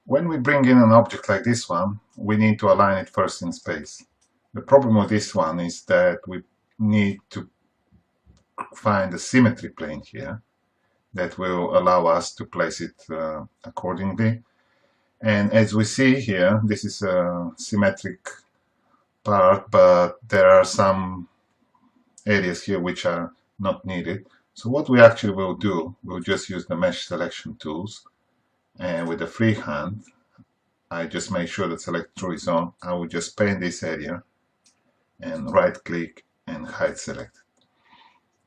When we bring in an object like this one, we need to align it first in space. The problem with this one is that we need to find a symmetry plane here that will allow us to place it accordingly. And as we see here, this is a symmetric part, but there are some areas here which are not needed. So what we actually will do, we'll just use the mesh selection tools, and with the free hand, I just make sure that select true is on. I will just paint this area and right click and hide select.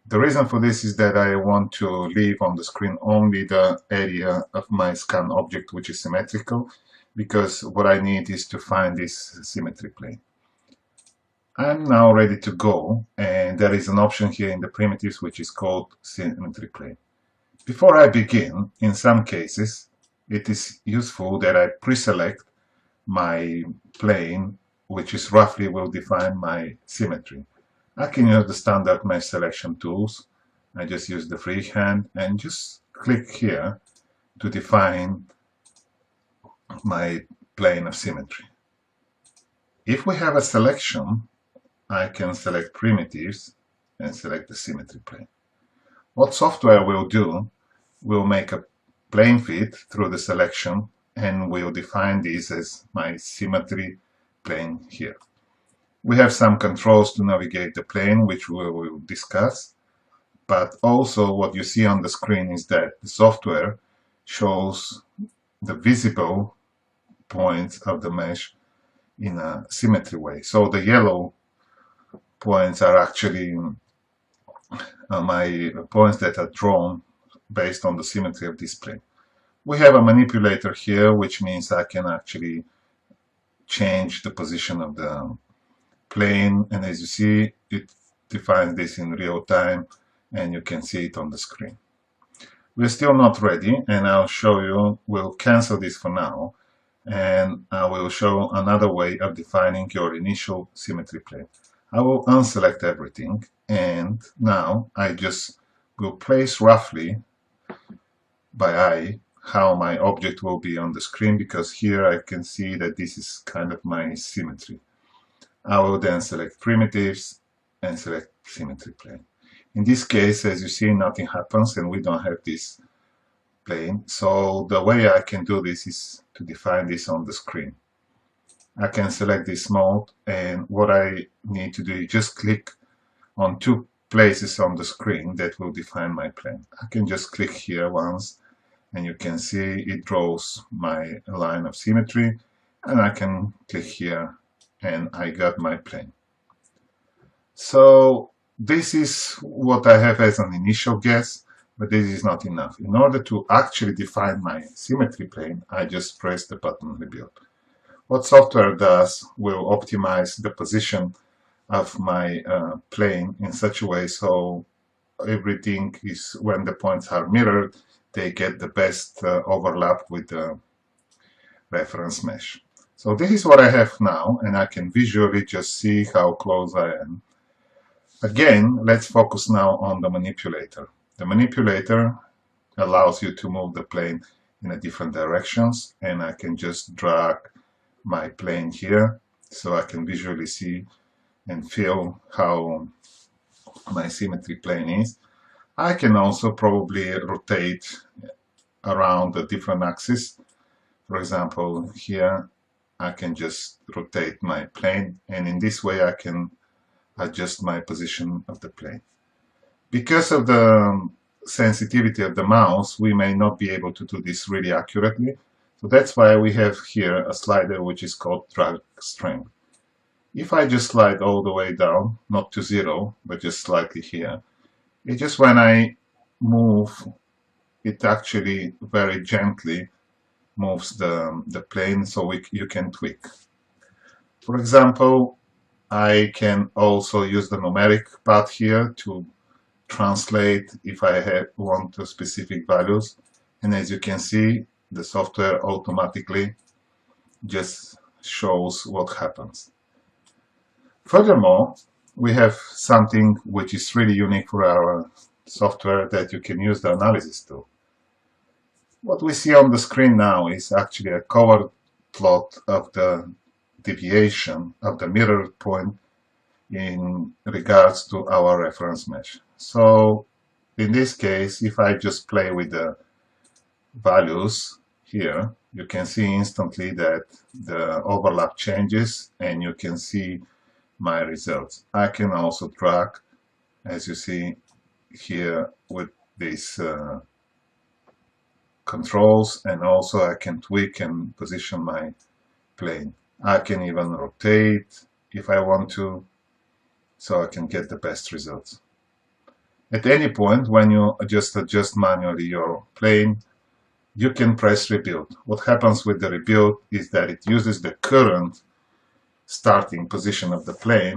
The reason for this is that I want to leave on the screen only the area of my scan object which is symmetrical, because what I need is to find this symmetry plane. I'm now ready to go, and there is an option here in the primitives which is called symmetry plane. Before I begin, in some cases it is useful that I pre-select my plane which is roughly will define my symmetry. I can use the standard mesh selection tools. I just use the free hand and just click here to define my plane of symmetry. If we have a selection, I can select primitives and select the symmetry plane. What software will do, will make a plane fit through the selection and will define this as my symmetry plane here. We have some controls to navigate the plane, which we will discuss, but also what you see on the screen is that the software shows the visible points of the mesh in a symmetry way. So the yellow points are actually my points that are drawn based on the symmetry of this plane. We have a manipulator here, which means I can actually change the position of the plane, and as you see, it defines this in real time and you can see it on the screen. We're still not ready, and I'll show you, we'll cancel this for now, and I will show another way of defining your initial symmetry plane. I will unselect everything, and now I just will place roughly by eye how my object will be on the screen, because here I can see that this is kind of my symmetry. I will then select primitives and select symmetry plane. In this case, as you see, nothing happens and we don't have this plane. So the way I can do this is to define this on the screen. I can select this mode, and what I need to do is just click on two places on the screen that will define my plane. I can just click here once and you can see it draws my line of symmetry, and I can click here and I got my plane. So this is what I have as an initial guess, but this is not enough. In order to actually define my symmetry plane, I just press the button rebuild. What software does will optimize the position of my plane in such a way so everything is, when the points are mirrored, they get the best overlap with the reference mesh. So this is what I have now, and I can visually just see how close I am. Again, let's focus now on the manipulator. The manipulator allows you to move the plane in a different directions, and I can just drag my plane here so I can visually see and feel how my symmetry plane is. I can also probably rotate around the different axes. For example, here I can just rotate my plane, and in this way I can adjust my position of the plane. Because of the sensitivity of the mouse, we may not be able to do this really accurately. So that's why we have here a slider which is called drag strength. If I just slide all the way down, not to 0, but just slightly here, it just when I move, it actually very gently moves the plane so you can tweak. For example, I can also use the numeric part here to translate if I want specific values, and as you can see, the software automatically just shows what happens. Furthermore, we have something which is really unique for our software, that you can use the analysis tool. What we see on the screen now is actually a covered plot of the deviation of the mirror point in regards to our reference mesh. So in this case, if I just play with the values here, you can see instantly that the overlap changes and you can see my results. I can also drag, as you see here, with these controls, and also I can tweak and position my plane. I can even rotate if I want to, so I can get the best results. At any point, when you adjust manually your plane, you can press rebuild. What happens with the rebuild is that it uses the current starting position of the plane